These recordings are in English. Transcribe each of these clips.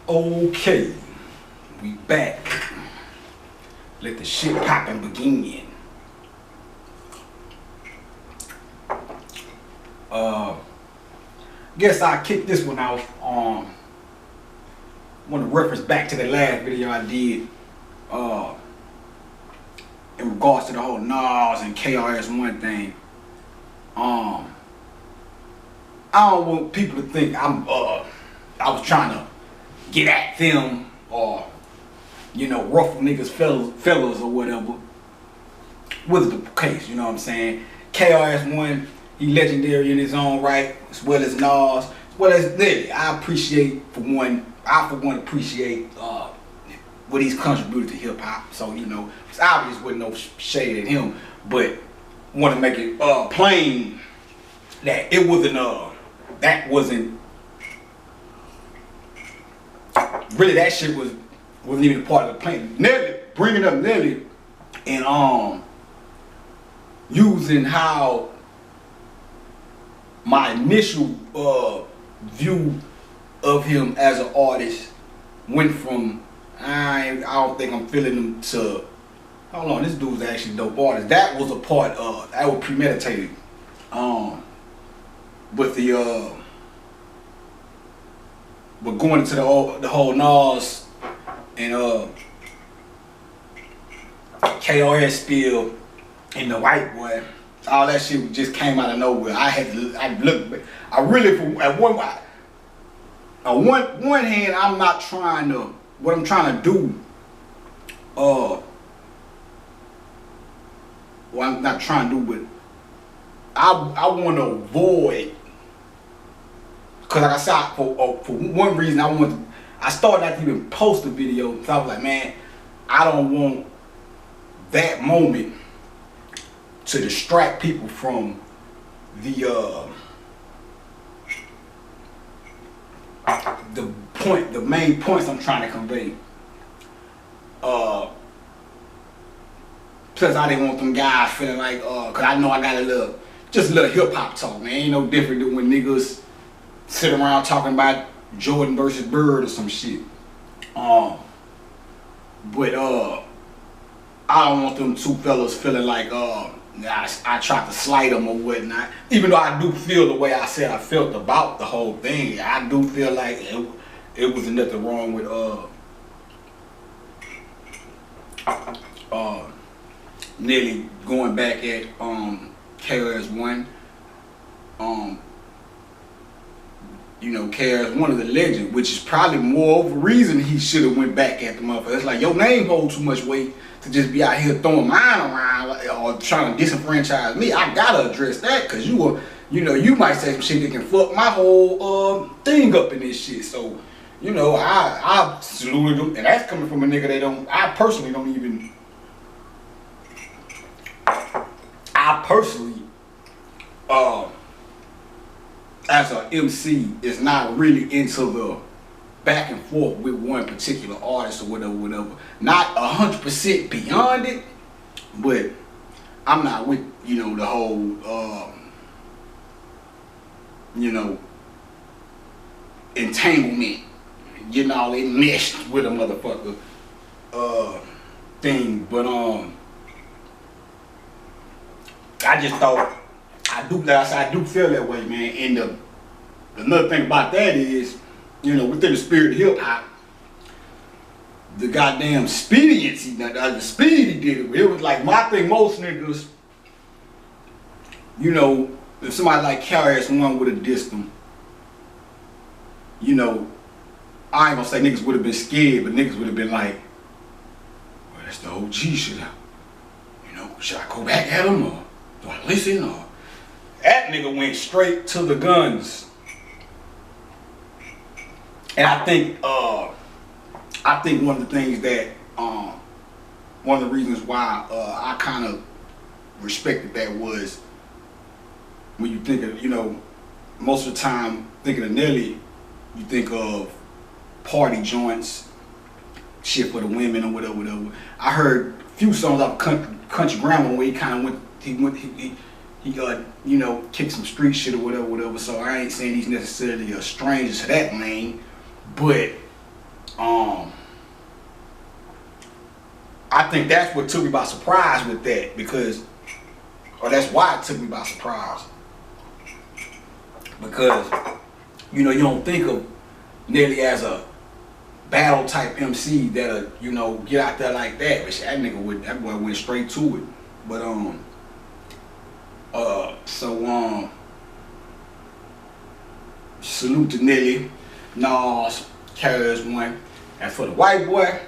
Okay, we back. Let the shit poppin' begin. Guess I kicked this one off. Want to reference back to the last video I did. In regards to the whole Nas and KRS-One thing. I don't want people to think I was trying to get at them or, you know, ruffle niggas fellas or whatever. Wasn't the case, you know what I'm saying? KRS-One, he legendary in his own right, as well as Nas, as well as Nelly. I for one appreciate what he's contributed to hip hop. So, you know, it's obvious with no shade at him, but want to make it plain that it wasn't really, that shit wasn't even a part of the plan. Nelly, bringing up Nelly and using how my initial view of him as an artist went from I don't think I'm feeling him to hold on, this dude's actually a dope artist. That was a part of that was premeditated. But going into the whole Nas and KRS spill and the white boy, all that shit just came out of nowhere. On one hand, I'm not trying to. What I'm trying to do, well, I'm not trying to do, but I want to avoid. Cause like I said, for one reason, I started not to even post a video. So I was like, man, I don't want that moment to distract people from the main points I'm trying to convey. Plus I didn't want them guys feeling like, cause I know I got a little hip hop talk, man. Ain't no different than when niggas sit around talking about Jordan versus Bird or some shit. But I don't want them two fellas feeling like I tried to slight them or whatnot. Even though I do feel the way I said I felt about the whole thing, I do feel like it was nothing wrong with Nelly going back at KRS-One. You know, KRS-One of the legend, which is probably more of a reason he should have went back at the motherfucker. It's like your name holds too much weight to just be out here throwing mine around or trying to disenfranchise me. I gotta address that because you might say some shit that can fuck my whole thing up in this shit. So, you know, I saluted him, and that's coming from a nigga I personally as a MC is not really into the back and forth with one particular artist or whatever. Not 100% beyond it, but I'm not with, you know, the whole, you know, entanglement, getting all enmeshed with a motherfucker thing. But I just thought I do feel that way, man. And another thing about that is, you know, within the spirit of hip hop, the goddamn expediency, the speed he did it with, it was like my thing. Most niggas, you know, if somebody like KRS-One would have dissed him, you know, I ain't gonna say niggas would have been scared, but niggas would have been like, well, that's the OG shit. You know, should I go back at him or do I listen or? That nigga went straight to the guns. And I think one of the things that one of the reasons why I kind of respected that was when you think of, you know, most of the time thinking of Nelly, you think of party joints, shit for the women or whatever. I heard a few songs off Country Grammar where he kind of you know, kick some street shit or whatever. So I ain't saying he's necessarily a stranger to that lane, but I think that's what took me by surprise with that, because, or that's why it took me by surprise. Because, you know, you don't think of Nelly as a battle type MC that'll, you know, get out there like that. But that nigga would, that boy went straight to it. But salute to Nelly, Nas, KRS-One. And for the white boy,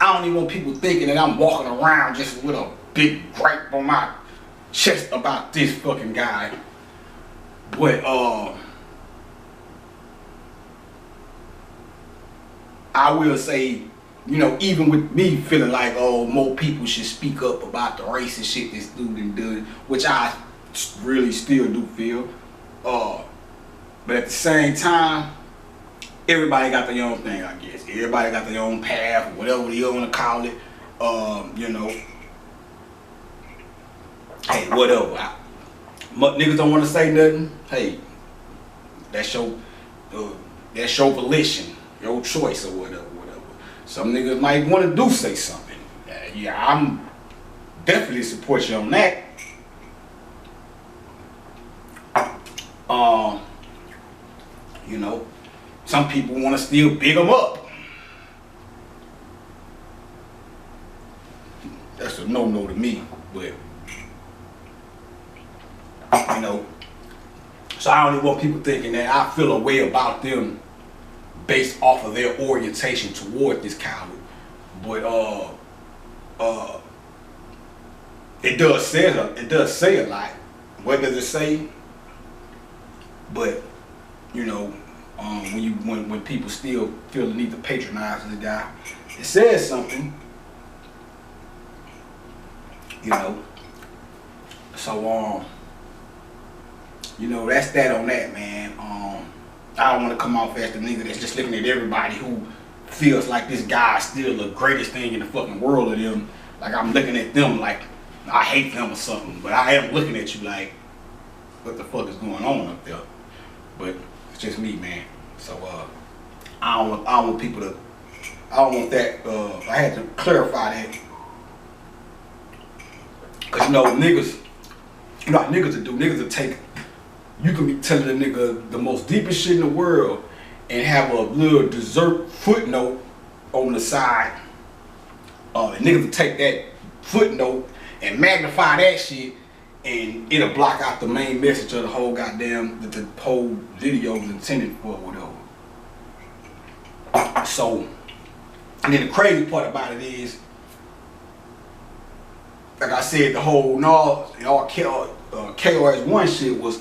I don't even want people thinking that I'm walking around just with a big gripe on my chest about this fucking guy. But I will say, you know, even with me feeling like, oh, more people should speak up about the racist shit this dude done done, which I really still do feel. But at the same time, everybody got their own thing, I guess. Everybody got their own path, whatever you want to call it. You know, hey, whatever. Niggas don't want to say nothing. Hey, that's your volition, your choice, or whatever. Some niggas might want to say something. Yeah, I'm definitely support you on that. You know, some people want to still big them up. That's a no-no to me, but you know, so I don't even want people thinking that I feel a way about them based off of their orientation toward this coward. But it does say a lot. What does it say? But you know, when people still feel the need to patronize the guy, it says something. You know. So you know, that's that on that, man. I don't want to come off as the nigga that's just looking at everybody who feels like this guy's still the greatest thing in the fucking world of them. Like I'm looking at them like I hate them or something. But I am looking at you like, what the fuck is going on up there? But it's just me, man. So I don't want people to. I don't want that. I had to clarify that, cause you know niggas, you know how niggas to do. Niggas to take. You can be telling a nigga the most deepest shit in the world and have a little dessert footnote on the side. And niggas will take that footnote and magnify that shit, and it'll block out the main message of the whole goddamn, the whole video was intended for, whatever. So, and then the crazy part about it is, like I said, the whole KRS-One shit was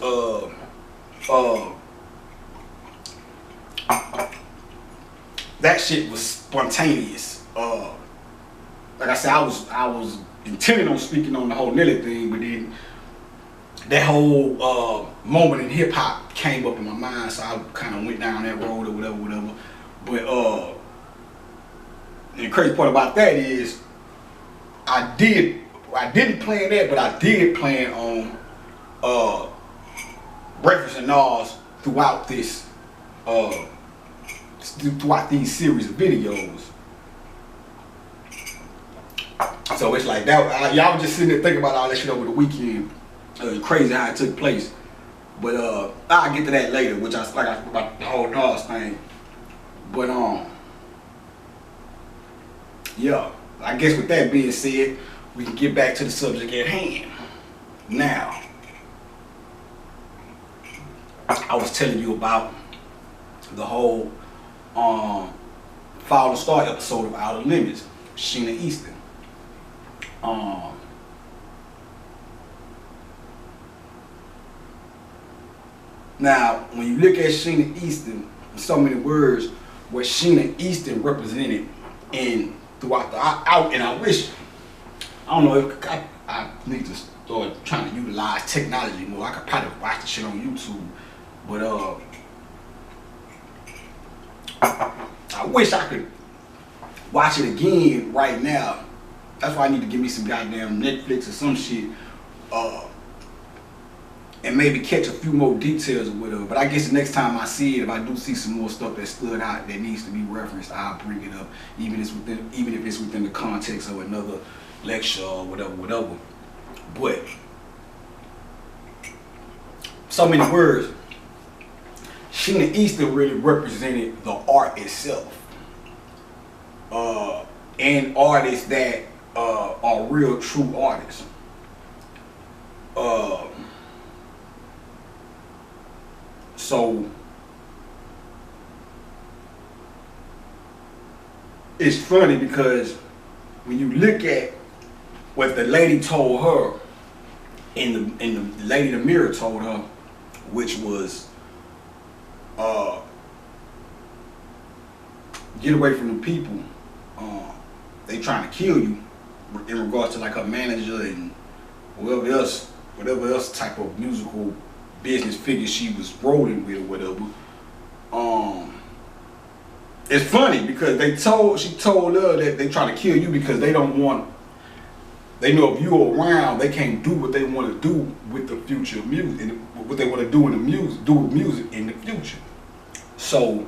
that shit was spontaneous. Like I said, I was intending on speaking on the whole Nelly thing, but then that whole moment in hip hop came up in my mind, so I kind of went down that road or whatever. But the crazy part about that is I didn't plan that, but I did plan on referencing Nas throughout this throughout these series of videos. So it's like that. Y'all was just sitting there thinking about all that shit over the weekend. Crazy how it took place. But I'll get to that later, which about the whole Nas thing. But yeah, I guess with that being said, we can get back to the subject at hand. Now, I was telling you about the whole Fallen Star episode of Outer Limits, Sheena Easton. Now, when you look at Sheena Easton, in so many words, what Sheena Easton represented in throughout the out, and I wish, I don't know if I need to start trying to utilize technology more. I could probably watch the shit on YouTube, but I wish I could watch it again right now. That's why I need to give me some goddamn Netflix or some shit, and maybe catch a few more details or whatever. But I guess the next time I see it, if I do see some more stuff that stood out that needs to be referenced, I'll bring it up, even if it's within the context of another lecture or whatever. But so many words. Sheena Easton really represented the art itself, and artists that are real true artists. So it's funny because when you look at what the lady told her, and the lady in the mirror told her, which was get away from the people. They trying to kill you, in regards to like her manager and whatever else type of musical business figure she was rolling with or whatever. It's funny because she told her that they trying to kill you because they don't want. They know if you're around, they can't do what they want to do with the future of music and what they want to do in the music, do with music in the future. So,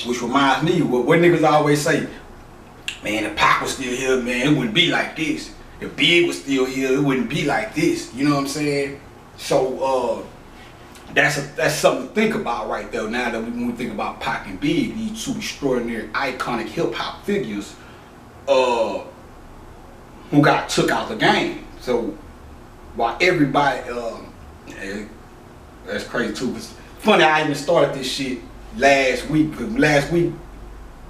which reminds me of what niggas always say, man, if Pac was still here, man, it wouldn't be like this. If Big was still here, it wouldn't be like this. You know what I'm saying? So, that's something to think about right there. Now that when we think about Pac and Big, these two extraordinary, iconic hip hop figures, who got took out the game. So while everybody, that's crazy too. It's funny I even started this shit last week. Cause last week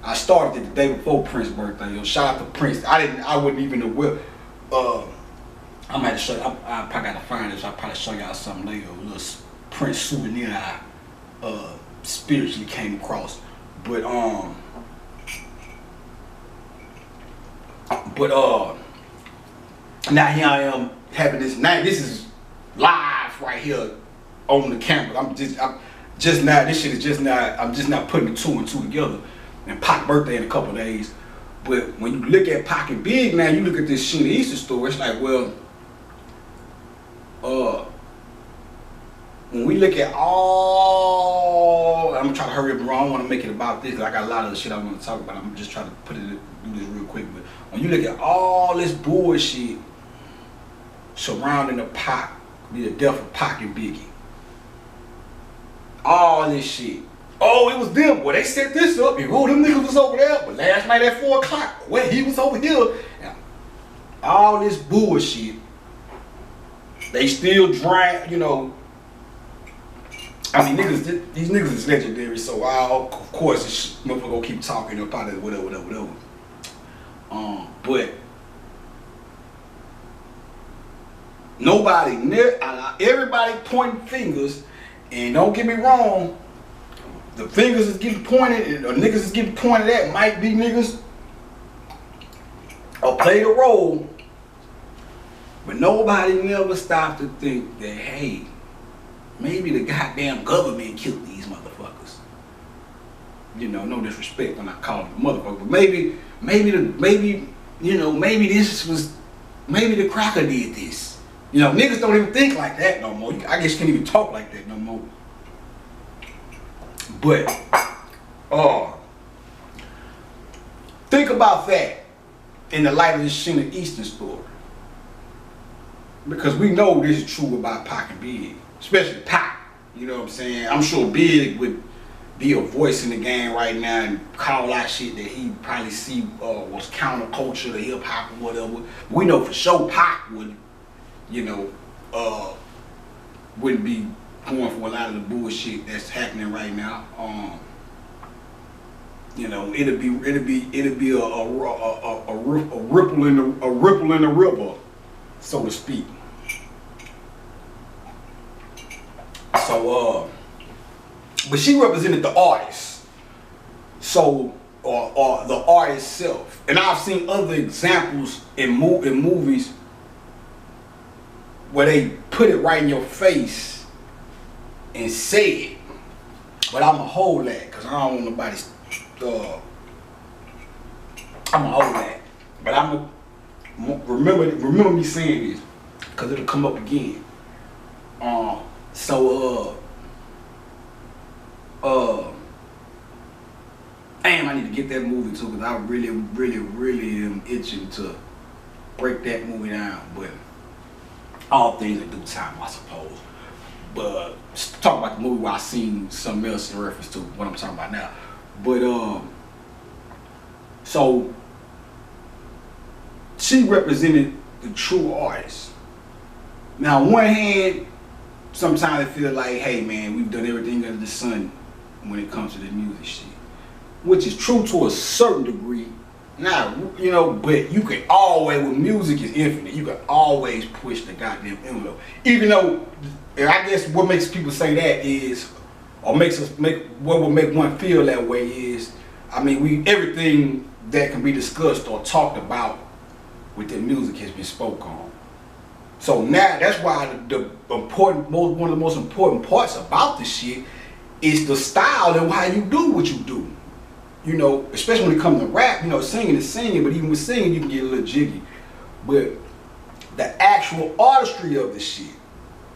I started it the day before Prince's birthday. Yo, shout out to Prince. I wouldn't even aware. I'm gonna have to show you. I probably gotta find this. I'll probably show y'all something later. A little Prince souvenir I spiritually came across. But now here I am having this night. This is live right here on the camera. I'm just now. This shit is just now. I'm just not putting the two and two together. And Pac's birthday in a couple of days. But when you look at Pac and Big now, you look at this Sheena Easton story. It's like, well, when we look at all, I'm trying to hurry up and I don't want to make it about this because I got a lot of the shit I want to talk about. I'm just trying to do this real quick. But when you look at all this bullshit surrounding the Pac, the death of Pac and Biggie, all this shit. Oh, it was them. Well, they set this up. And, oh, them niggas was over there. But last night at 4 o'clock, well, he was over here. And all this bullshit, they still drag, you know. I mean, these niggas is legendary, so of course, this motherfucker gonna keep talking about it, whatever. But everybody pointing fingers, and don't get me wrong, the fingers is getting pointed, or niggas is getting pointed at, might be niggas or play the role, but nobody never stopped to think that, hey, maybe the goddamn government killed these motherfuckers. You know, no disrespect when I call them motherfuckers, but maybe the cracker did this. You know, niggas don't even think like that no more. I guess you can't even talk like that no more. But, think about that in the light of this Sheena Easton story. Because we know this is true about Pac and Big. Especially Pac, you know what I'm saying? I'm sure Big would be a voice in the game right now and call out shit that he probably see was counterculture to hip hop or whatever. We know for sure Pac would, you know, wouldn't be going for a lot of the bullshit that's happening right now. You know, it'd be a ripple in the river, so to speak. So, but she represented the artist, so or the art itself. And I've seen other examples in movies where they put it right in your face and say it. But I'ma hold that because I don't want nobody's. I'ma hold that. But I'ma remember me saying this. because it'll come up again. Damn, I need to get that movie too, because I really am itching to break that movie down. But all things in due time, I suppose. But talking about the movie where I seen something else in reference to what I'm talking about now. But so she represented the true artist. Now, on one hand, sometimes I feel like, hey man, we've done everything under the sun when it comes to the music shit, which is true to a certain degree. Now, you know, but you can always, with music is infinite, you can always push the goddamn envelope. Even though, I guess what makes people say that is, or what will make one feel that way is, I mean, everything that can be discussed or talked about within music has been spoke on. So now that's why one of the most important parts about this shit is the style and how you do what you do. You know, especially when it comes to rap, you know, singing is singing, but even with singing you can get a little jiggy. But the actual artistry of the shit,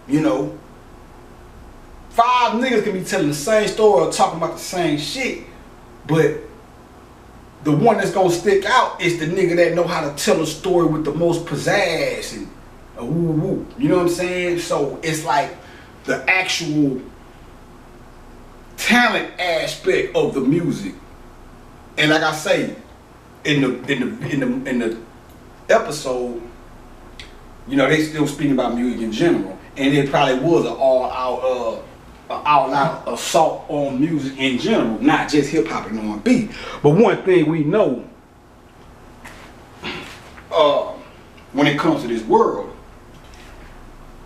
you know, 5 niggas can be telling the same story or talking about the same shit, but the one that's gonna stick out is the nigga that know how to tell a story with the most pizzazz and a woo woo. You know what I'm saying? So it's like the actual talent aspect of the music. And like I say, in the episode, you know, they still speaking about music in general, and it probably was an all out assault on music in general, not just hip hop and R&B. But one thing we know, when it comes to this world,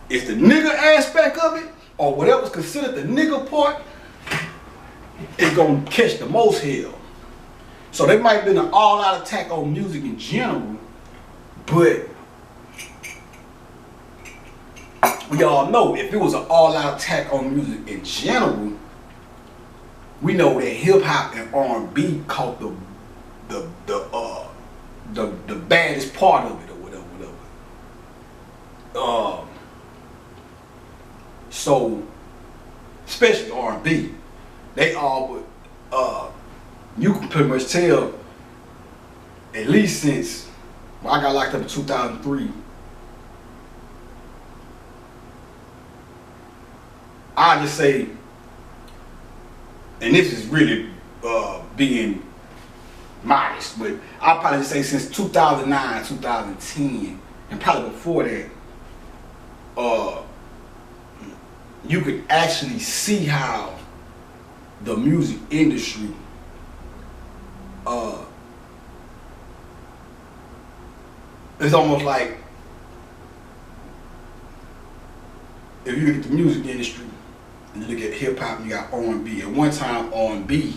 is the nigga aspect of it, or whatever's considered the nigga part, is gonna catch the most hell. So there might have been an all-out attack on music in general, but we all know if it was an all-out attack on music in general, we know that hip-hop and R&B caught the baddest part of it or whatever. So especially R&B, they all you can pretty much tell, at least since I got locked up in 2003, I just say, and this is really being modest, but I'll probably say since 2009, 2010, and probably before that, you could actually see how the music industry it's almost like, if you look at the music industry and you look at hip hop, you got R&B. At one time, R&B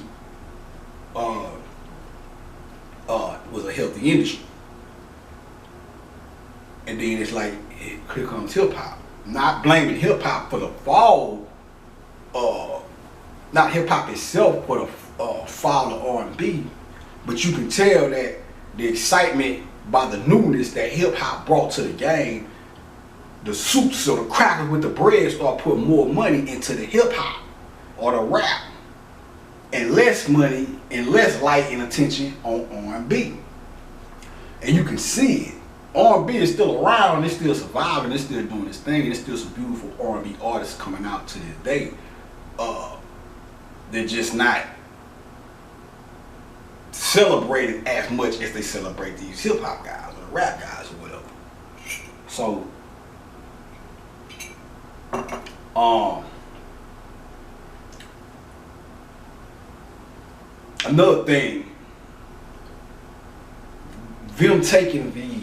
was a healthy industry, and then it's like here comes hip hop. Not blaming hip hop for the fall, not hip hop itself for the fall of R&B, but you can tell that the excitement by the newness that hip hop brought to the game, the suits or the crackers with the bread start putting more money into the hip hop or the rap, and less money and less light and attention on R&B. And you can see it. R&B is still around, it's still surviving, it's still doing its thing, and there's still some beautiful R&B artists coming out to this day. They're just not celebrated as much as they celebrate these hip hop guys or the rap guys or whatever. So, another thing, them taking the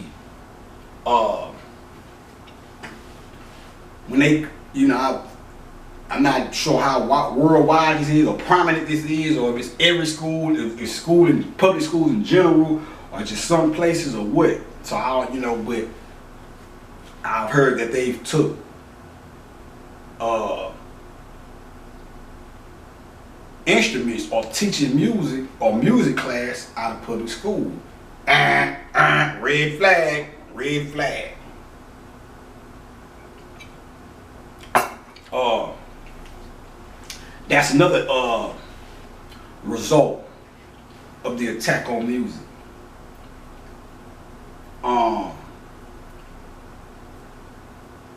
when they, you know, I'm not sure how worldwide this is or prominent this is, or if it's every school, if it's school and public schools in general, or just some places or what. So I don't, you know, but I've heard that they've took instruments or teaching music or music class out of public school. Red flag, red flag. That's another result of the attack on music.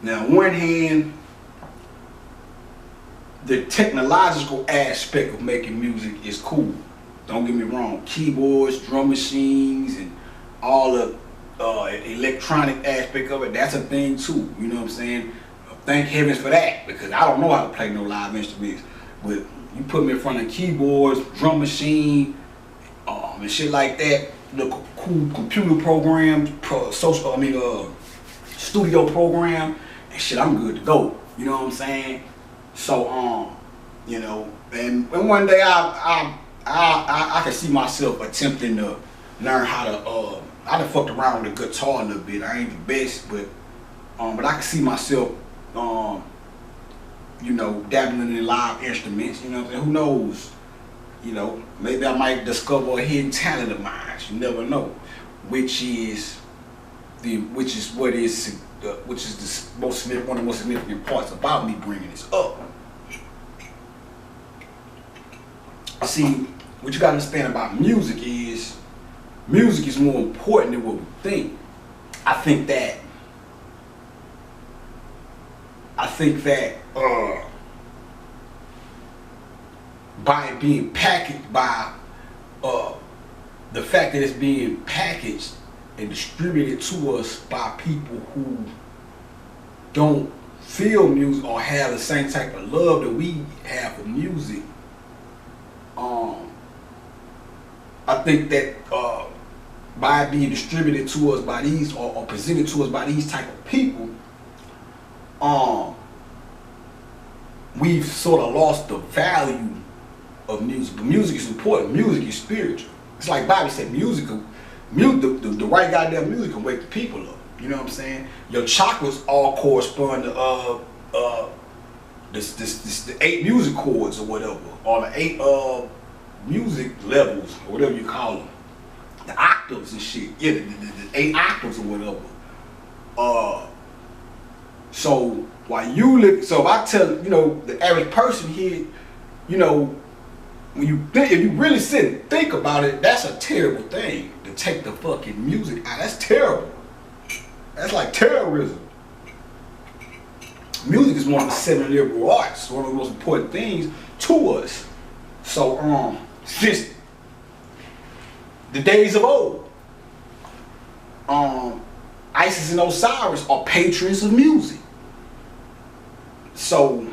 Now, on one hand, the technological aspect of making music is cool. Don't get me wrong. Keyboards, drum machines, and all the electronic aspect of it, that's a thing too. You know what I'm saying? Thank heavens for that, because I don't know how to play no live instruments. But you put me in front of keyboards, drum machine, and shit like that, the cool computer programs, studio program, and shit, I'm good to go. You know what I'm saying? So, you know, and one day I can see myself attempting to learn how to, I done fucked around with the guitar a little bit. I ain't the best, but I can see myself, you know, dabbling in live instruments. You know what I'm saying? Who knows? You know, maybe I might discover a hidden talent of mine. You never know. Which is the most significant, one of the most significant parts about me bringing this up. See, what you gotta understand about music is more important than what we think. I think that by it being packaged, by the fact that it's being packaged and distributed to us by people who don't feel music or have the same type of love that we have for music, I think that by it being distributed to us by these or presented to us by these type of people, we've sort of lost the value of music. But music is important. Music is spiritual. It's like Bobby said, the right goddamn music can wake the people up. You know what I'm saying? Your chakras all correspond to the 8 music chords or whatever, or the 8 music levels or whatever you call them, the octaves and shit. Yeah, the 8 octaves or whatever. So while you look, so if I tell the average person here, when you think, if you really sit and think about it, that's a terrible thing to take the fucking music out. That's terrible. That's like terrorism. Music is one of the 7 liberal arts, one of the most important things to us. So since the days of old, Isis and Osiris are patrons of music. So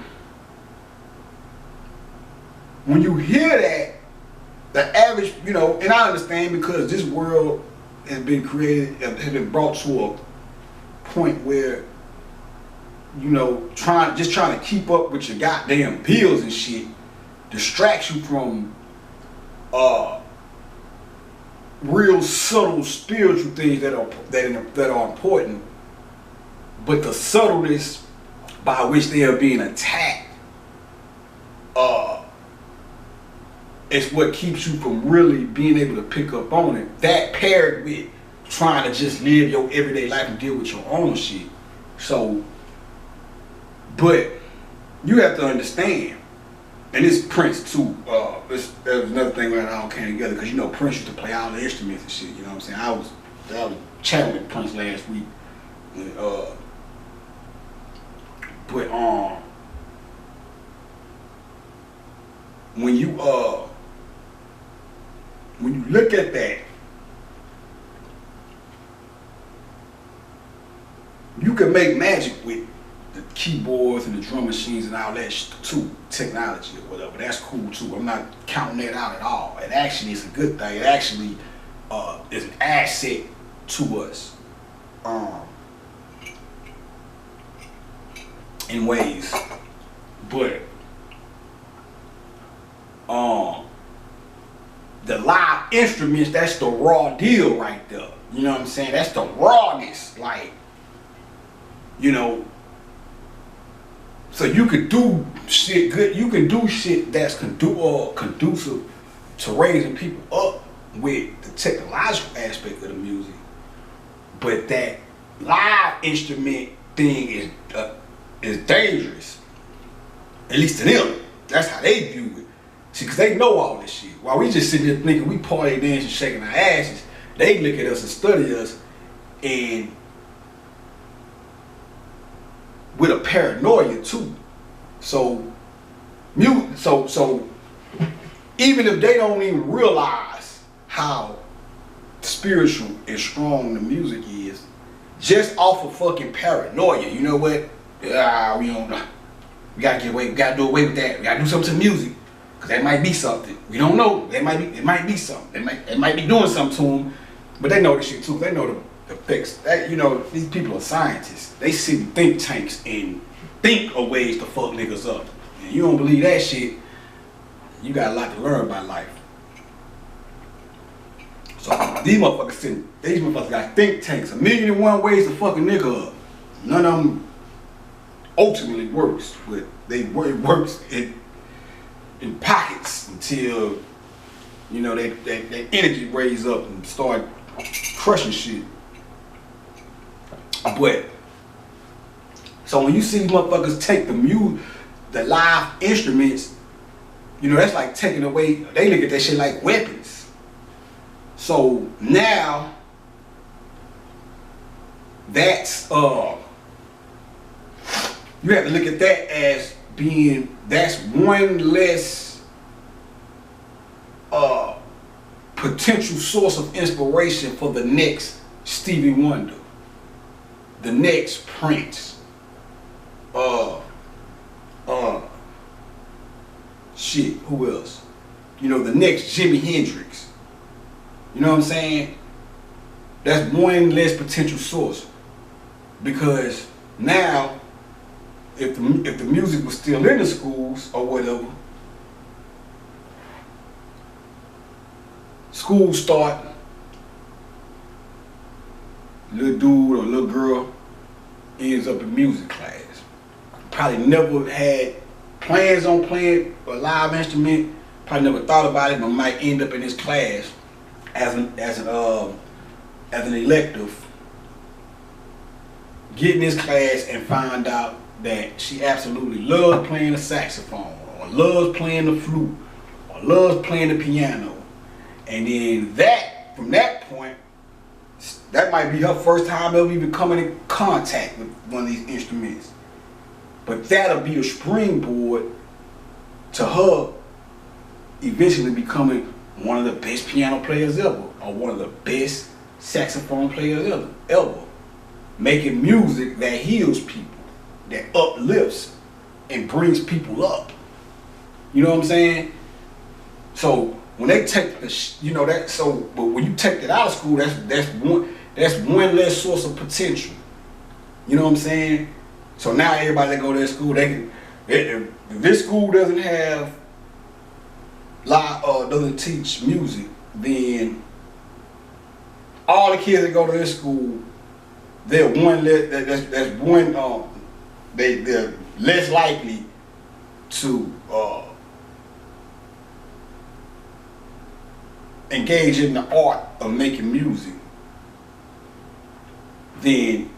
when you hear that, the average, and I understand because this world has been created, has been brought to a point where, trying to keep up with your goddamn bills and shit distracts you from real subtle spiritual things that are important. But the subtleness by which they are being attacked is what keeps you from really being able to pick up on it. That paired with trying to just live your everyday life and deal with your own shit. So, but you have to understand, and this Prince too, there's another thing where it all came together, because Prince used to play all the instruments and shit, you know what I'm saying? I was chatting with Prince last week, but when you look at that, you can make magic with the keyboards and the drum machines and all that too, technology or whatever. That's cool too. I'm not counting that out at all. It actually is a good thing. It actually is an asset to us in ways. But the live instruments, that's the raw deal right there. You know what I'm saying? That's the rawness. Like, so you could do shit good. You can do shit that's conducive to raising people up with the technological aspect of the music. But that live instrument thing is dangerous, at least to them. That's how they view it. See, because they know all this shit. While we just sitting here thinking we party, dancing, shaking our asses, they look at us and study us, and with a paranoia too. So even if they don't even realize how spiritual and strong the music is, just off of fucking paranoia, you know what? We don't know. We gotta get away. We gotta do away with that. We gotta do something to music, cause that might be something. We don't know. It might be something. It might be doing something to them. But they know this shit too. They know the fix. These people are scientists. They sit in think tanks and think of ways to fuck niggas up. And you don't believe that shit, you got a lot to learn about life. So these motherfuckers got think tanks, 1,000,001 ways to fuck a nigga up. None of them ultimately works, but it works in pockets until that energy raise up and start crushing shit. But so when you see motherfuckers take the live instruments, that's like taking away. They look at that shit like weapons. So now that's you have to look at that as that's one less potential source of inspiration for the next Stevie Wonder, the next Prince, who else? The next Jimi Hendrix. You know what I'm saying? That's one less potential source, because now, if the music was still in the schools or whatever, schools start, little dude or little girl ends up in music class. Probably never had plans on playing a live instrument. Probably never thought about it, but might end up in this class as an elective. Get in this class and find out that she absolutely loves playing the saxophone, or loves playing the flute, or loves playing the piano. And then from that point, that might be her first time ever even coming in contact with one of these instruments. But that'll be a springboard to her eventually becoming one of the best piano players ever, or one of the best saxophone players ever. Making music that heals people, that uplifts and brings people up. You know what I'm saying? So when they take but when you take it out of school, that's one less source of potential. You know what I'm saying? So now everybody that go to that school, if this school doesn't have doesn't teach music, then all the kids that go to this school, they're less likely to engage in the art of making music than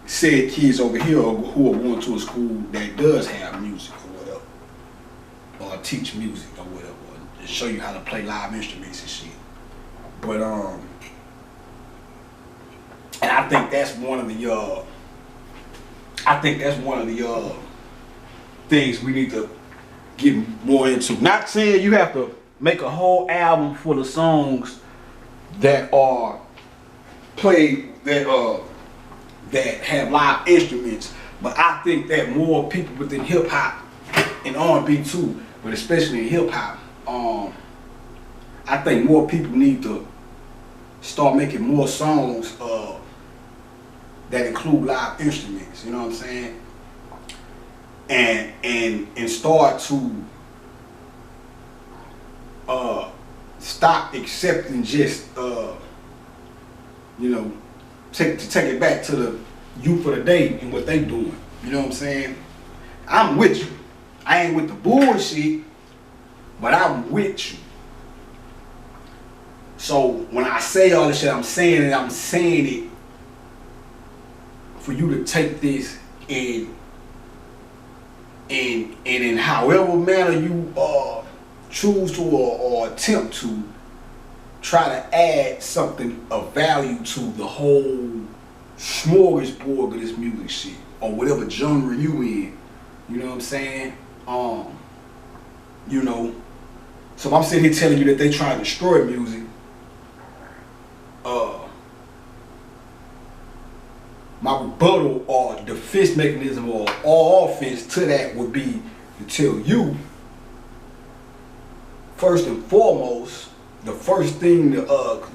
said kids over here who are going to a school that does have music or whatever, or teach music or whatever, and show you how to play live instruments and shit. But and I think that's one of the things we need to get more into. Not saying you have to make a whole album full of songs that are played that have live instruments, but I think that more people within hip hop and R&B too, but especially in hip hop, I think more people need to start making more songs that include live instruments. You know what I'm saying? And start to stop accepting just take it back to the youth of the day and what they doing. You know what I'm saying? I'm with you. I ain't with the bullshit, but I'm with you. So when I say all this shit, I'm saying it for you to take this and and in however manner you choose to or attempt to try to add something of value to the whole smorgasbord of this music shit, or whatever genre you in. You know what I'm saying? You know, so if I'm sitting here telling you that they try to destroy music, my rebuttal or defense mechanism or offense to that would be to tell you, first and foremost, the first thing to,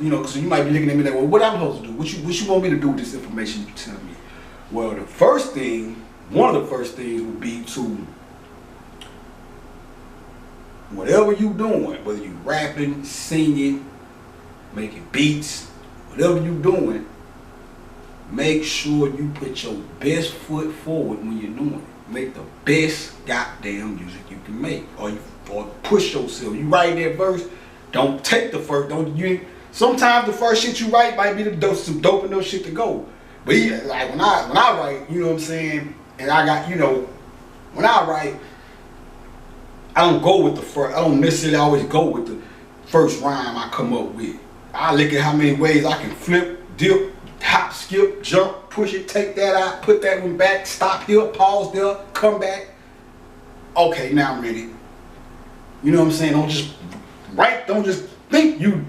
you know, because you might be looking at me like, well, what I'm supposed to do? What you want me to do with this information you tell me? Well, the first thing, one of the first things would be to, whatever you doing, whether you rapping, singing, making beats, whatever you doing, make sure you put your best foot forward when you're doing it. Make the best goddamn music you can make, or push yourself. You write that verse, don't take the first. Sometimes the first shit you write might be some dope enough shit to go. But like when I write, you know what I'm saying, and I got, you know, when I write, I don't go with the first. I don't necessarily always go with the first rhyme I come up with. I look at how many ways I can flip, dip, hop, skip, jump, push it, take that out, put that one back, stop here, pause there, come back. Okay, now I'm ready. You know what I'm saying? Don't just write, don't just think you,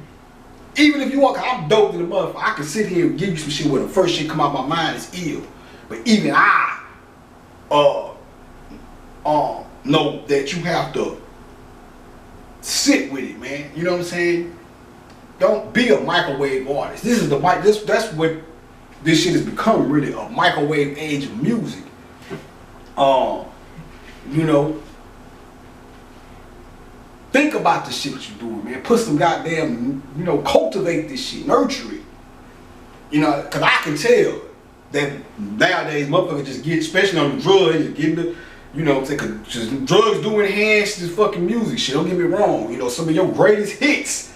even if you want, I'm dope to the motherfucker, I can sit here and give you some shit where the first shit come out of my mind is ill. But even I know that you have to sit with it, man. You know what I'm saying? Don't be a microwave artist. This is that's what this shit has become, really, a microwave age of music. You know, think about the shit you're doing, man. Put some goddamn, you know, cultivate this shit, nurture it. You know, cause I can tell that nowadays motherfuckers just get, especially on the drugs, just getting the, you know, just drugs do enhance this fucking music shit. Don't get me wrong. You know, some of your greatest hits,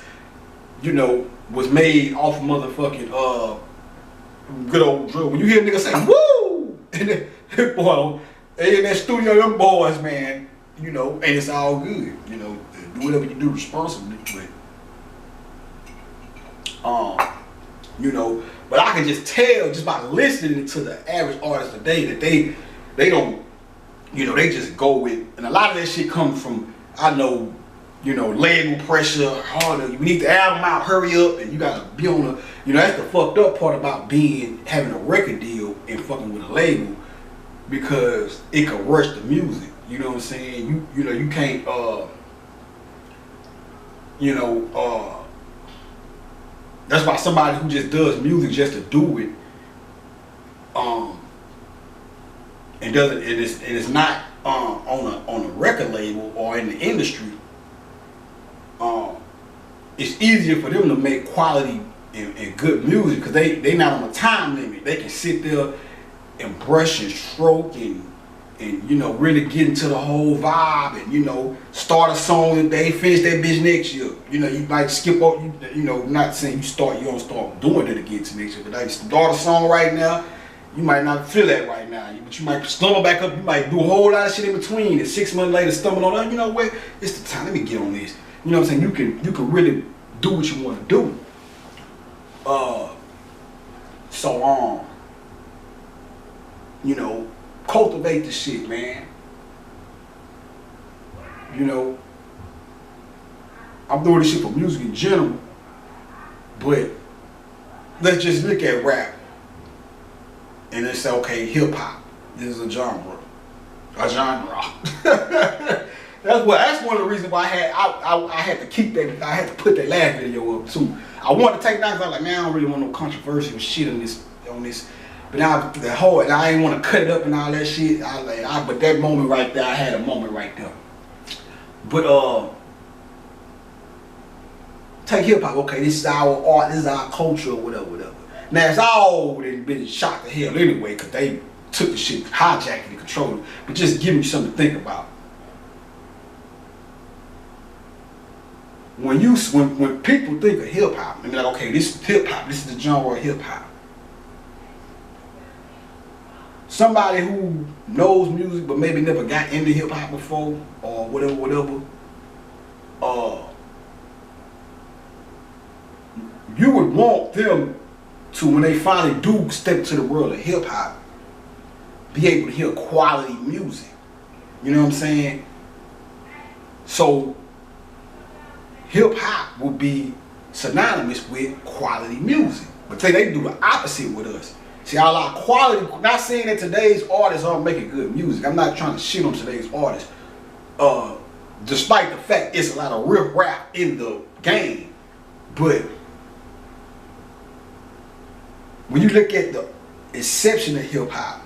you know, was made off of motherfucking good old drug. When you hear a nigga say woo, and then, boy, they in that studio, them boys, man, you know, and it's all good. You know, do whatever you do responsibly, but you know, but I can just tell just by listening to the average artist today that they don't, you know, they just go with, and a lot of that shit comes from, I know, you know, label pressure, harder, you need the album out, hurry up, and you gotta be on the, you know, that's the fucked up part about having a record deal and fucking with a label, because it can rush the music, you know what I'm saying? You know, you can't, you know, that's why somebody who just does music just to do it, and doesn't, and it's not on a record label or in the industry, it's easier for them to make quality and good music because they not on a time limit. They can sit there and brush and stroke and you know, really get into the whole vibe, and you know, start a song and they finish that bitch next year. You know, you might skip up, you know, not saying you don't start doing it again to next year, but like start a song right now, you might not feel that right now, but you might stumble back up, you might do a whole lot of shit in between, and 6 months later stumble on, oh, you know what, it's the time, let me get on this. You know what I'm saying? You can really do what you want to do. You know, cultivate the shit, man. You know, I'm doing this shit for music in general, but let's just look at rap and let's say, okay, hip hop. This is a genre. That's one of the reasons why I had to keep that. I had to put that last video up too. I wanted to take it down because I was like, man, I don't really want no controversial shit on this. But now the whole, and I didn't want to cut it up and all that shit. But that moment right there, I had a moment right there. But take hip hop. Okay, this is our art. This is our culture, or whatever. Now it's all been shot to hell anyway because they took the shit, hijacked it, and controlled it. But just giving you something to think about. When people think of hip hop, they're like, okay, this is hip hop. This is the genre of hip hop. somebody who knows music but maybe never got into hip hop before or whatever, you would want them to, when they finally do step into the world of hip hop, be able to hear quality music. You know what I'm saying? So hip hop will be synonymous with quality music. But they do the opposite with us. See, all our quality, not saying that today's artists aren't making good music. I'm not trying to shit on today's artists. Despite the fact it's a lot of real rap in the game. But when you look at the inception of hip hop,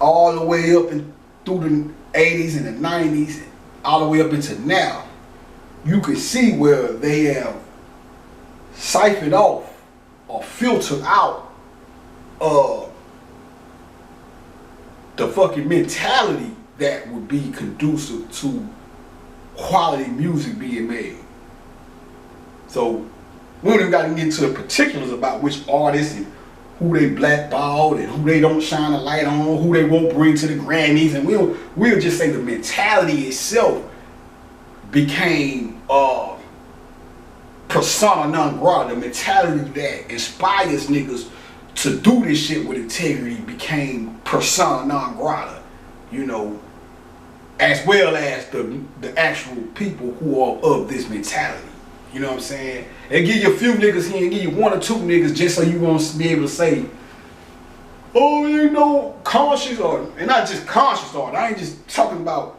all the way up and through the 80s and the 90s, all the way up into now, you can see where they have siphoned off or filtered out the fucking mentality that would be conducive to quality music being made. So we don't even got to get into the particulars about which artists and who they blackballed and who they don't shine a light on, who they won't bring to the Grammys, and we'll just say the mentality itself became persona non grata. The mentality that inspires niggas to do this shit with integrity became persona non grata, you know, as well as the actual people who are of this mentality. You know what I'm saying? They give you a few niggas here and give you one or two niggas just so you won't be able to say, oh, you know, conscious art. And not just conscious art. I ain't just talking about,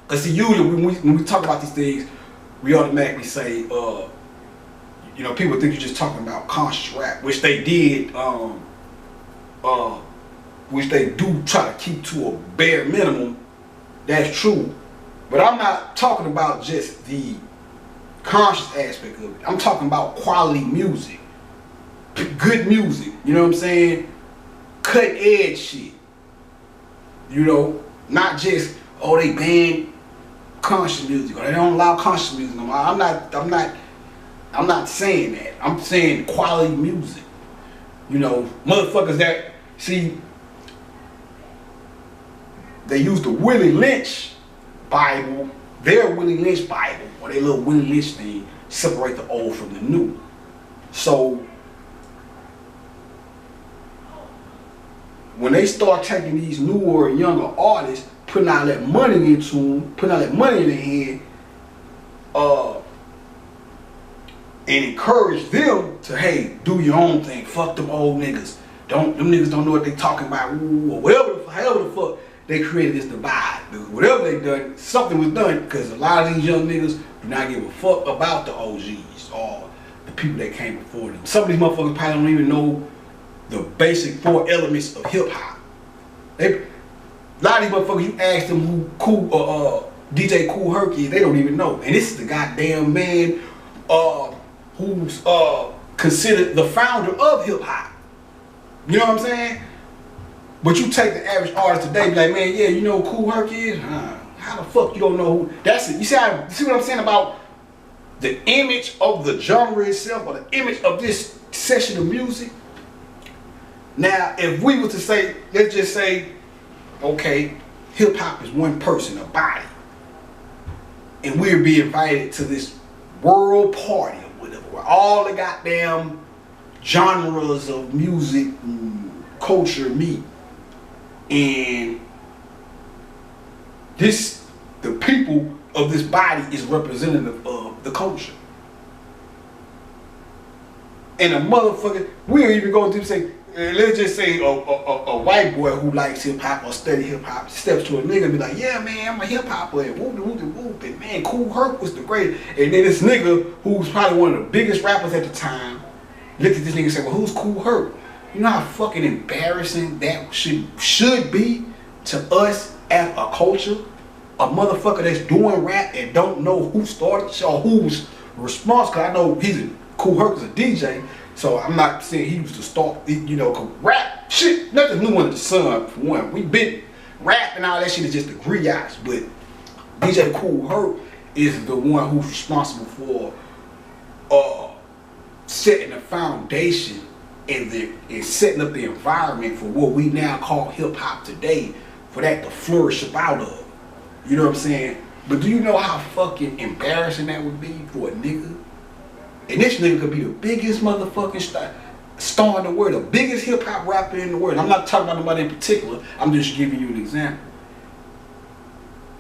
because see, usually when we talk about these things, we automatically say, you know, people think you're just talking about conscious rap, which they did, which they do try to keep to a bare minimum. That's true. But I'm not talking about just the conscious aspect of it. I'm talking about quality music, good music, you know what I'm saying? Cut edge shit, you know, not just, oh, they ban conscious music or they don't allow conscious music no more. I'm not saying that. I'm saying quality music, you know, motherfuckers that, see, they use the Willie Lynch Bible, their Willie Lynch Bible, or their little Willie Lynch thing, separate the old from the new. So when they start taking these newer and younger artists, putting all that money into them, putting all that money in their hand, and encourage them to, hey, do your own thing. Fuck them old niggas. Them niggas don't know what they talking about. Ooh, or whatever, however the fuck they created this divide. Whatever they done, something was done, because a lot of these young niggas do not give a fuck about the OGs or the people that came before them. Some of these motherfuckers probably don't even know the basic 4 elements of hip hop. A lot of these motherfuckers, you ask them who DJ Kool Herc is, they don't even know. And this is the goddamn man who's considered the founder of hip hop. You know what I'm saying? But you take the average artist today, be like, man, yeah, you know who Kool Herc is? How the fuck you don't know who? That's it. You see what I'm saying about the image of the genre itself, or the image of this session of music? Now, if we were to say, let's just say, okay, hip hop is one person, a body, and we'd be invited to this world party or whatever, where all the goddamn genres of music and culture meet. And the people of this body is representative of the culture. And a motherfucker, we'll even go through say, let's just say a white boy who likes hip hop or study hip hop steps to a nigga and be like, yeah man, I'm a hip hopper, and whoop, and man, Kool Herc was the greatest. And then this nigga who's probably one of the biggest rappers at the time looked at this nigga and said, well, who's Kool Herc? You know how fucking embarrassing that should be to us as a culture? A motherfucker that's doing rap and don't know who started or who's responsible. Cause I know Kool Herc is a DJ, so I'm not saying he was to start, you know, cause rap, shit, nothing new under the sun, for one. We been, rap and all that shit is just the griots, but DJ Kool Herc is the one who's responsible for setting the foundation and setting up the environment for what we now call hip hop today, for that to flourish up out of. You know what I'm saying? But do you know how fucking embarrassing that would be for a nigga? And this nigga could be the biggest motherfucking star in the world, the biggest hip hop rapper in the world. I'm not talking about nobody in particular. I'm just giving you an example.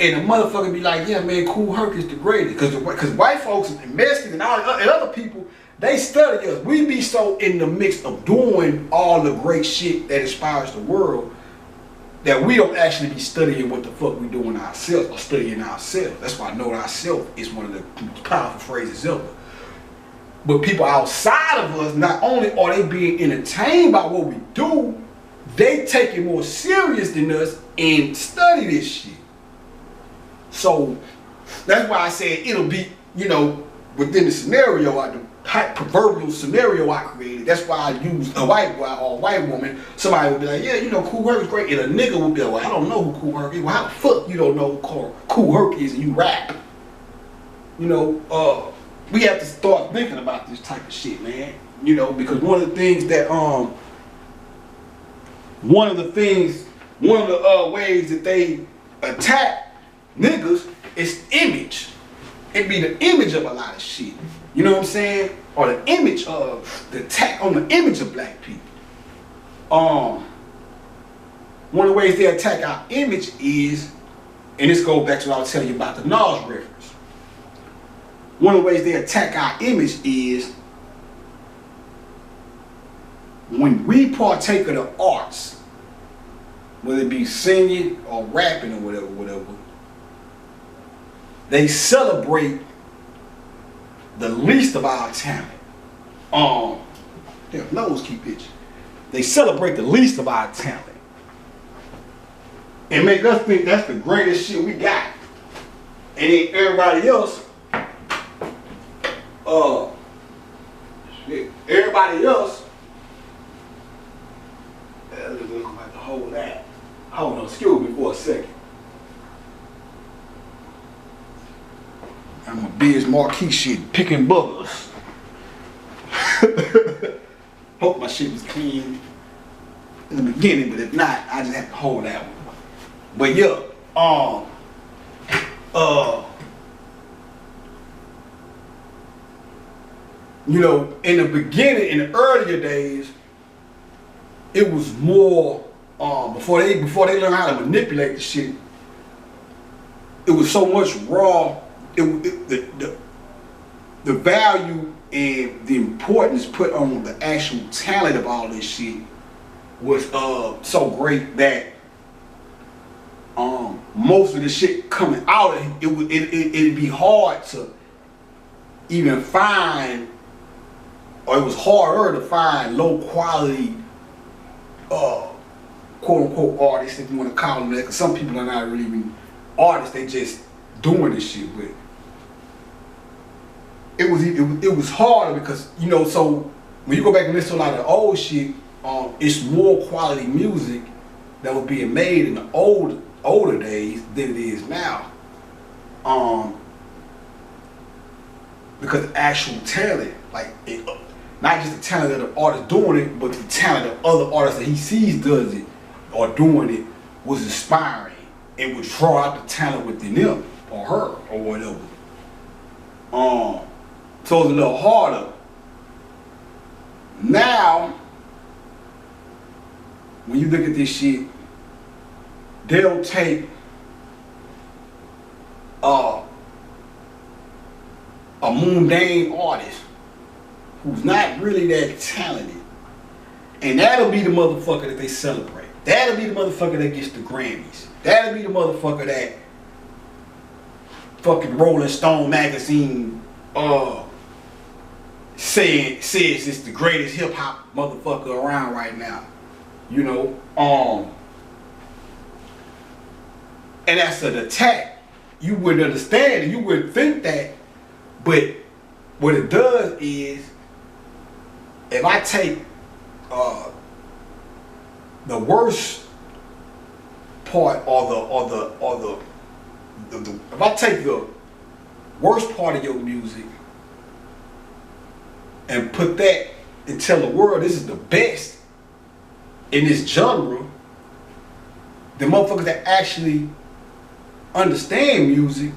And a motherfucker be like, yeah, man, Kool Herc is the greatest. Because white folks and Mexicans and other people, they study us. We be so in the mix of doing all the great shit that inspires the world that we don't actually be studying what the fuck we doing ourselves or studying ourselves. That's why know thyself is one of the most powerful phrases ever. But people outside of us, not only are they being entertained by what we do, they take it more serious than us and study this shit. So that's why I said it'll be, you know, within the scenario, the proverbial scenario I created. That's why I use a white boy or a white woman. Somebody would be like, yeah, you know, Kool Herc is great. And a nigga would be like, well, I don't know who Kool Herc is. Well, how the fuck you don't know who Kool Herc is and you rap? You know, we have to start thinking about this type of shit, man. You know, because one of the things that one of the ways that they attack niggas is image. It be the image of a lot of shit. You know what I'm saying? Or the image of the attack on the image of black people. One of the ways they attack our image is, and this goes back to what I was telling you about the Nas reference. One of the ways they attack our image is when we partake of the arts, whether it be singing or rapping or whatever, they celebrate the least of our talent. Their nose keep itching. They celebrate the least of our talent and make us think that's the greatest shit we got. And then everybody else, I'm about to hold that. Hold on, excuse me for a second. I'm a Biz Marquee shit, picking buggers. Hope my shit was clean in the beginning, but if not, I just have to hold that one. But yeah, you know, in the beginning, in the earlier days, it was more before they learned how to manipulate the shit. It was so much raw. The value and the importance put on the actual talent of all this shit was so great that most of the shit coming out of it'd be hard to even find, or it was harder to find low quality quote unquote artists, if you want to call them that, because some people are not really even artists, they just doing this shit. But it was harder because, you know, so when you go back and listen to a lot of the old shit, it's more quality music that was being made in the older days than it is now. Because actual talent, like not just the talent of the artist doing it, but the talent of other artists that he sees does it or doing it was inspiring. It would draw out the talent within them or her or whatever. So it's a little harder. Now, when you look at this shit, they'll take a mundane artist who's not really that talented, and that'll be the motherfucker that they celebrate. That'll be the motherfucker that gets the Grammys. That'll be the motherfucker that fucking Rolling Stone magazine says it's the greatest hip hop motherfucker around right now. You know, and that's an attack. You wouldn't understand it, you wouldn't think that, but what it does is, if I take the worst part if I take the worst part of your music and put that and tell the world this is the best in this genre, the motherfuckers that actually understand music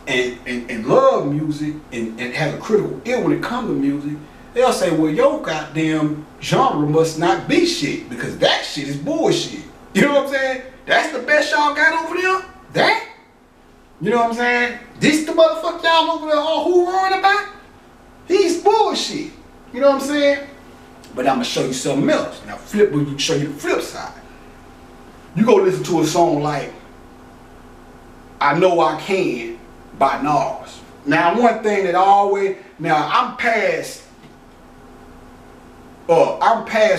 and love music and have a critical ear when it comes to music, they'll say, well, your goddamn genre must not be shit because that shit is bullshit. You know what I'm saying? That's the best y'all got over there? That? You know what I'm saying? This the motherfucker y'all over there all hoorahing about? He's bullshit. You know what I'm saying? But I'm gonna show you something else. Now show you the flip side. You go listen to a song like I Know I Can by Nas. Now one thing that I'm past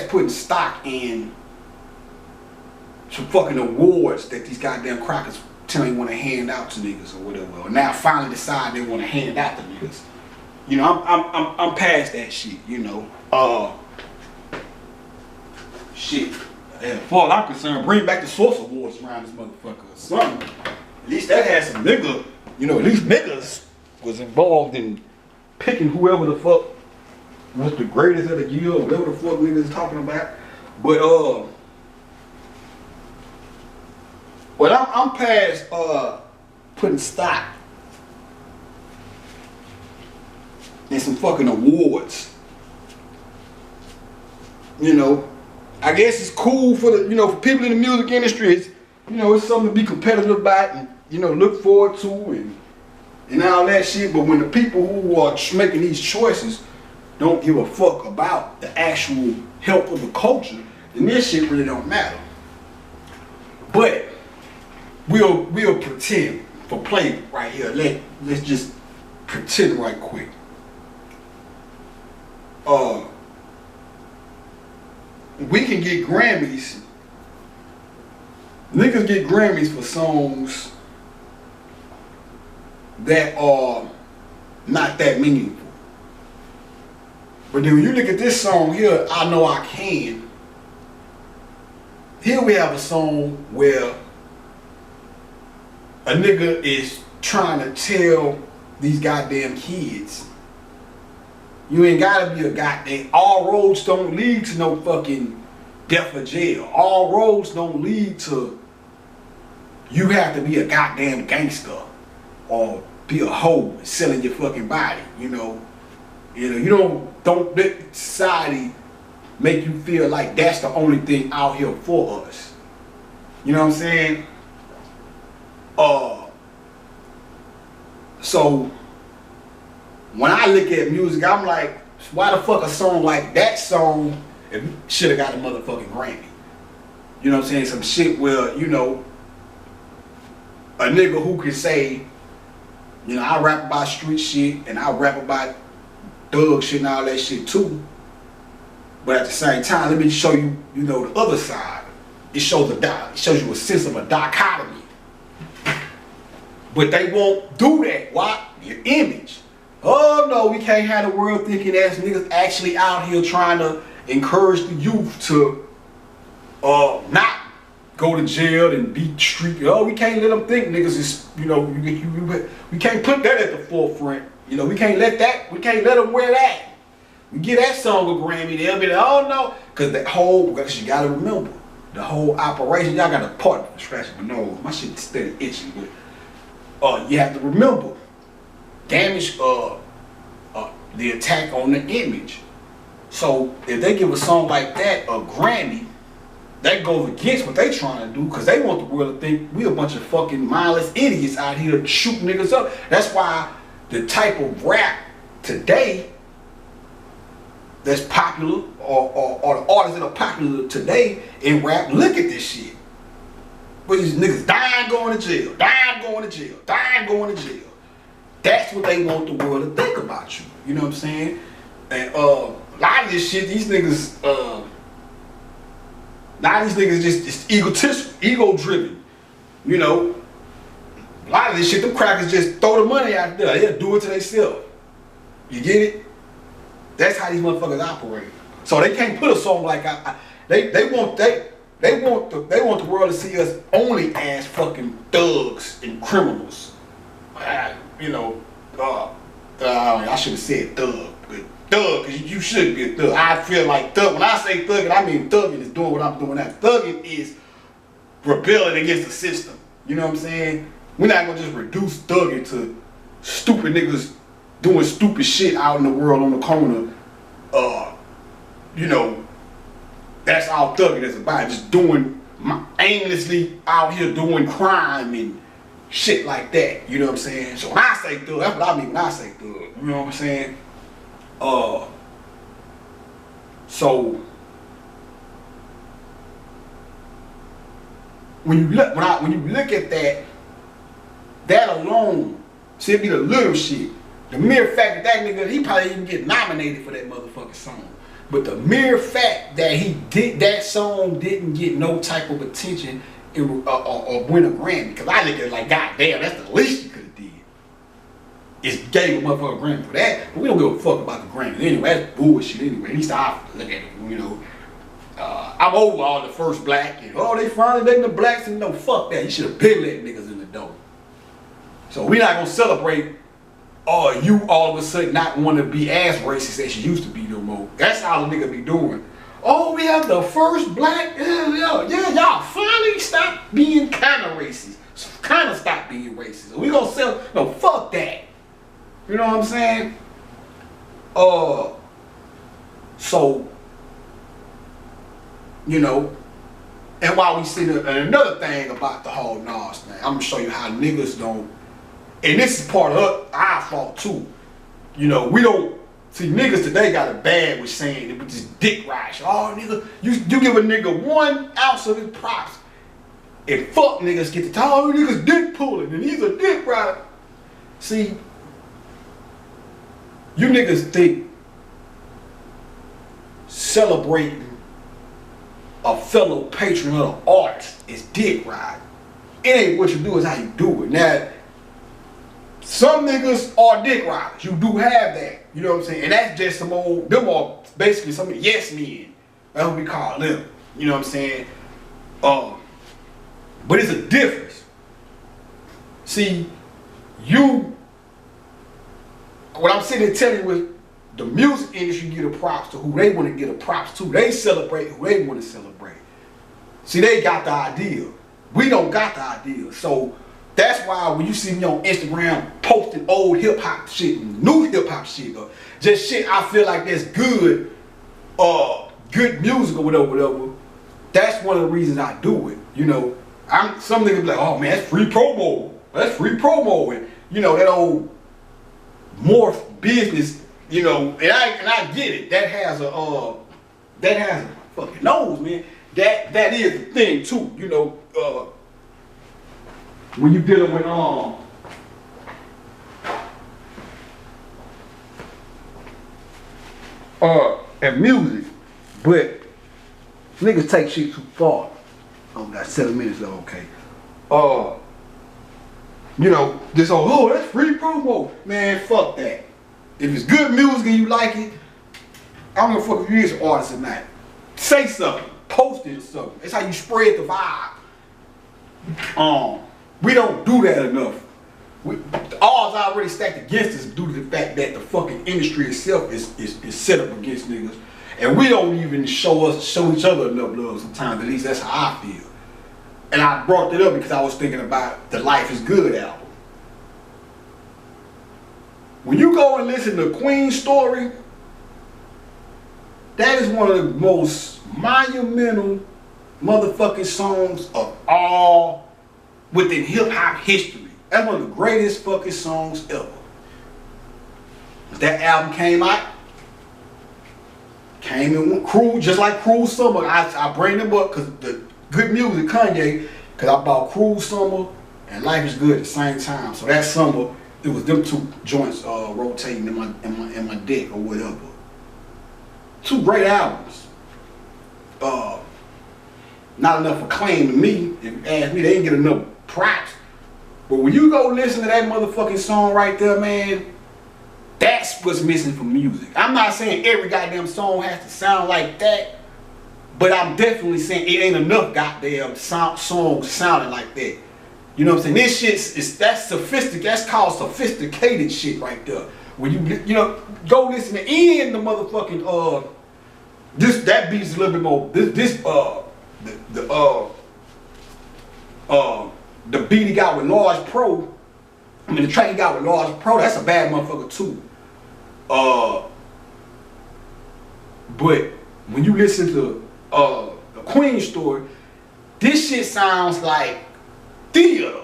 putting stock in some fucking awards that these goddamn crackers tell me want to hand out to niggas or whatever. Or now finally decide they want to hand out to niggas. You know, I'm past that shit, you know. Shit. As far as I'm concerned, bring back the Source Awards around this motherfucker or something. At least that had some nigga, you know, at least niggas was involved in picking whoever the fuck was the greatest of the year or whatever the fuck niggas is talking about. But I'm past putting stock in some fucking awards. You know, I guess it's cool for the, you know, for people in the music industry. It's, you know, it's something to be competitive about and, you know, look forward to and all that shit. But when the people who are making these choices don't give a fuck about the actual health of the culture, then this shit really don't matter. But we'll pretend for play right here. Let's just pretend right quick. We can get Grammys. Niggas get Grammys for songs that are not that meaningful. But then when you look at this song here, I Know I Can, here we have a song where a nigga is trying to tell these goddamn kids, you ain't gotta be a goddamn, all roads don't lead to no fucking death or jail. All roads don't lead to you have to be a goddamn gangster or be a hoe selling your fucking body, you know. You don't let society make you feel like that's the only thing out here for us. You know what I'm saying? So when I look at music, I'm like, why the fuck a song like that song should have got a motherfucking Grammy? You know what I'm saying? Some shit where, you know, a nigga who can say, you know, I rap about street shit and I rap about thug shit and all that shit too. But at the same time, let me show you, you know, the other side. It shows you a sense of a dichotomy. But they won't do that. Why? Your image. Oh no, we can't have the world thinking that niggas actually out here trying to encourage the youth to not go to jail and beat street. Oh, we can't let them think niggas is, you know, we can't put that at the forefront. You know, we can't let them wear that. We get that song a Grammy, they'll be like, oh no, because you gotta remember, the whole operation, y'all got a part of scratching my nose. My shit is steady itching, but you have to remember, damage the attack on the image. So if they give a song like that a Grammy, that goes against what they trying to do, because they want the world to think we a bunch of fucking mindless idiots out here shooting niggas up. That's why the type of rap today that's popular, or the artists that are popular today in rap, look at this shit. But these niggas dying going to jail, dying going to jail, dying going to jail. That's what they want the world to think about you. You know what I'm saying? And a lot of this shit, these niggas, a lot of these niggas just egotistical, ego driven. You know, a lot of this shit, them crackers just throw the money out there. They'll do it to themselves. You get it? That's how these motherfuckers operate. So they can't put a song like they want the world to see us only as fucking thugs and criminals. You know, I should have said thug, but thug, because you should be a thug. I feel like thug. When I say thugging, I mean thugging is doing what I'm doing now. Thugging is rebelling against the system. You know what I'm saying? We're not gonna just reduce thugging to stupid niggas doing stupid shit out in the world on the corner. You know, that's all thugging is about. Just doing aimlessly out here doing crime and shit like that. You know what I'm saying? So when I say thug, that's what I mean when I say thug. You know what I'm saying? So when you look at that alone, see, it be the little shit. The mere fact that nigga, he probably even get nominated for that motherfucking song. But the mere fact that he did that song didn't get no type of attention or win a Grammy. Because I look at it like, God damn, that's the least you could have did. Is gave a motherfucking Grammy for that. But we don't give a fuck about the Grammy anyway. That's bullshit anyway. At least I look at it, you know. I'm over all the first black and they finally letting the blacks in. No, fuck that. You should have been letting niggas in the door. So we're not gonna celebrate you all of a sudden not want to be as racist as you used to be no more. That's how the nigga be doing. Oh, we have the first black, y'all finally stop being kind of racist. Kind of stop being racist. We gonna sell, no, fuck that. You know what I'm saying? So, you know, and while we see another thing about the whole Nas thing, I'm gonna show you how niggas don't. And this is part of our fault too. You know, we don't see niggas today got a bad with saying it with this dick ride. Oh nigga, you give a nigga 1 ounce of his props. And fuck niggas get to talk, oh niggas dick pulling and he's a dick rider. See, you niggas think celebrating a fellow patron of the arts is dick riding. It ain't what you do, it's how you do it. Now, some niggas are dick riders. You do have that. You know what I'm saying? And that's just them are basically some yes men. That's what we call them. You know what I'm saying? But it's a difference. See, what I'm sitting there telling you is the music industry get a props to who they want to get a props to. They celebrate who they want to celebrate. See, they got the idea. We don't got the idea. So that's why when you see me on Instagram posting old hip hop shit and new hip hop shit or just shit I feel like that's good, good music or whatever, that's one of the reasons I do it. You know, some niggas be like, oh man, that's free promo. That's free promo. And you know, that old morph business, you know, and I get it. That has a fucking nose, man. That is the thing too, you know, when you dealing with and music, but niggas take shit too far. Oh, got 7 minutes though, okay. You know, this oh that's free promo. Man, fuck that. If it's good music and you like it, I don't give a fuck if you is an artist or not. Say something, post it or something. That's how you spread the vibe. We don't do that enough. The odds already stacked against us due to the fact that the fucking industry itself is set up against niggas. And we don't even show each other enough love sometimes. At least that's how I feel. And I brought that up because I was thinking about the Life is Good album. When you go and listen to Queen's Story, that is one of the most monumental motherfucking songs of all within hip hop history. That's one of the greatest fucking songs ever. That album came out, came in Cruel, just like Cruel Summer. I bring them up because the good music, Kanye, because I bought Cruel Summer and Life is Good at the same time. So that summer, it was them two joints rotating in my deck or whatever. Two great albums. Not enough acclaim to me. If you ask me, they didn't get enough props. But when you go listen to that motherfucking song right there, man, that's what's missing from music. I'm not saying every goddamn song has to sound like that, but I'm definitely saying it ain't enough goddamn songs sounding like that. You know what I'm saying? This shit that's called sophisticated shit right there. when you know, go listen to in the motherfucking that beat's a little bit more the beat he got with Large Pro. I mean the track he got with Large Pro, that's a bad motherfucker too. But when you listen to the Queen story, this shit sounds like theater.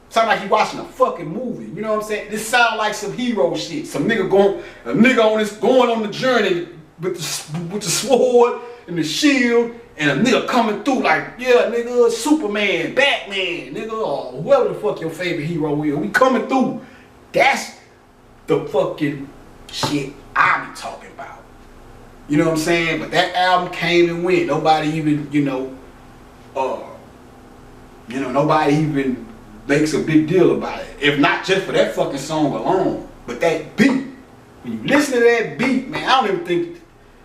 Sound like you watching a fucking movie. You know what I'm saying? This sound like some hero shit. Some nigga going on the journey with the sword and the shield, and a nigga coming through like, yeah, nigga, Superman, Batman, nigga, or whoever the fuck your favorite hero is. We coming through. That's the fucking shit I be talking about. You know what I'm saying? But that album came and went. Nobody even, nobody even makes a big deal about it. If not just for that fucking song alone. But that beat, when you listen to that beat, man, I don't even think,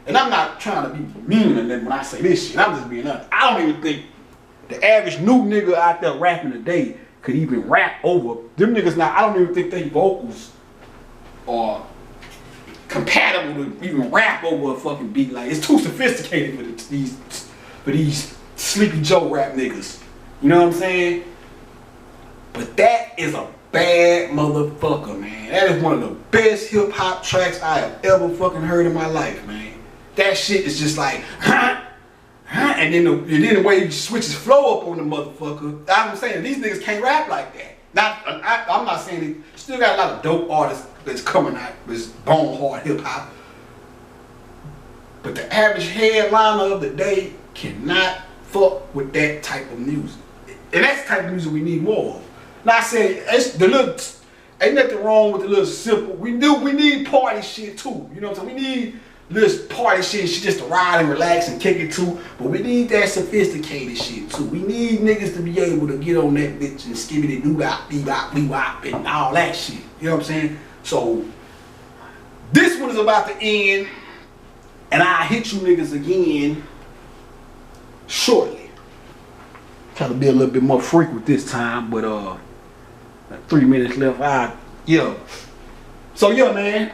and I'm not trying to be mean when I say this shit, I'm just being honest. I don't even think the average new nigga out there rapping today could even rap over them niggas. Now, I don't even think they vocals are compatible to even rap over a fucking beat. Like, it's too sophisticated for these Sleepy Joe rap niggas. You know what I'm saying? But that is a bad motherfucker, man. That is one of the best hip hop tracks I have ever fucking heard in my life, man. That shit is just like, and then the way he switches flow up on the motherfucker. I'm saying these niggas can't rap like that. I'm not saying it. Still got a lot of dope artists that's coming out that's bone hard hip hop. But the average headliner of the day cannot fuck with that type of music. And that's the type of music we need more of. Now I said ain't nothing wrong with the little simple. We need party shit too. You know what I'm saying? We need this party shit just to ride and relax and kick it too. But we need that sophisticated shit too. We need niggas to be able to get on that bitch and skibbity doo bop, bebop, wee-wop, and all that shit. You know what I'm saying? So this one is about to end, and I'll hit you niggas again shortly. Try to be a little bit more frequent this time, but 3 minutes left. Yeah. So yeah, man.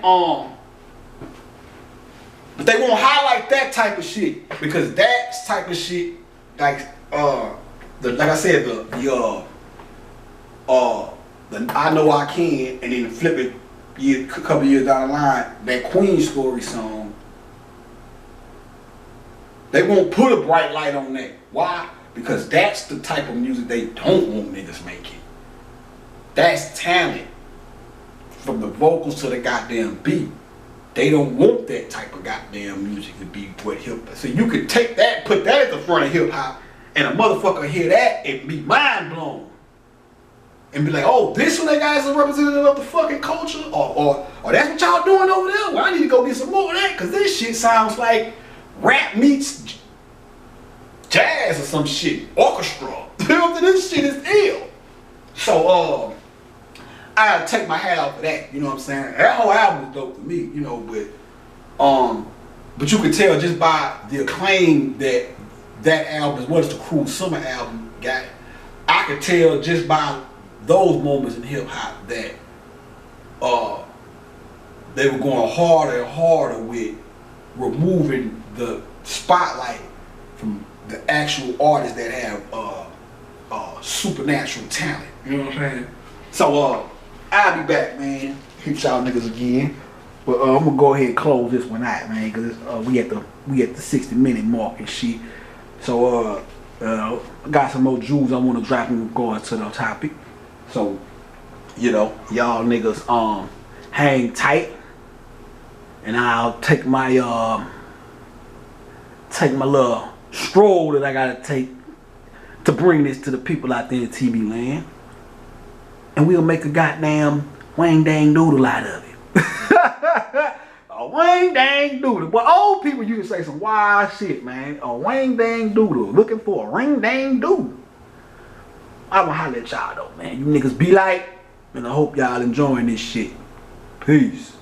But they won't highlight that type of shit because that type of shit, like I said, the I Know I Can, and then flip it a couple years down the line, that Queen Story song. They won't put a bright light on that. Why? Because that's the type of music they don't want niggas making. That's talent. From the vocals to the goddamn beat. They don't want that type of goddamn music to be what hip hop. So you could take that, put that at the front of hip hop, and a motherfucker hear that and be mind blown. And be like, oh, this one that guy is a representative of the fucking culture? Or that's what y'all doing over there? Well, I need to go get some more of that, because this shit sounds like rap meets jazz or some shit. Orchestra. You know what I'm saying? This shit is ill. So, I gotta take my hat off for that, you know what I'm saying? That whole album was dope to me, you know, but you could tell just by the acclaim that album, as well as the Cruel Summer album got, I could tell just by those moments in hip hop that they were going harder and harder with removing the spotlight from the actual artists that have supernatural talent, you know what I'm saying? So, I'll be back, man. Hit y'all niggas again. But I'm gonna go ahead and close this one out, man, because we at the 60-minute mark and shit. So I got some more jewels I want to drop in regards to the topic. So, y'all niggas hang tight, and I'll take my little stroll that I gotta take to bring this to the people out there in TV land. And we'll make a goddamn wang dang doodle out of it. A wang dang doodle. But old people used to say some wild shit, man. A wang dang doodle. Looking for a ring dang doodle. I'ma holler at y'all though, man. You niggas be like, and I hope y'all enjoying this shit. Peace.